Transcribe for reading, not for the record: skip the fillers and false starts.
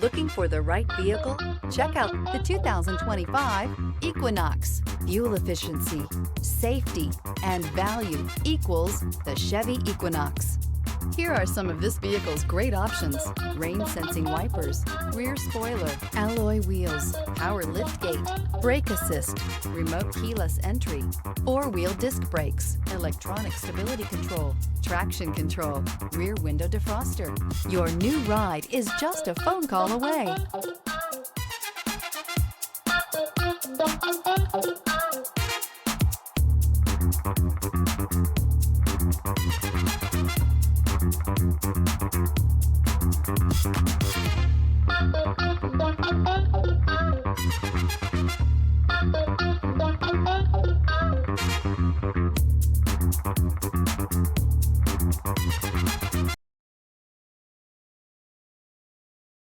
Looking for the right vehicle? Check out the 2025 Equinox. Fuel efficiency, safety, and value equals the Chevy Equinox. Here are some of this vehicle's great options: rain-sensing wipers, rear spoiler, alloy wheels, power liftgate, brake assist, remote keyless entry, four-wheel disc brakes, electronic stability control, traction control, rear window defroster. Your new ride is just a phone call away.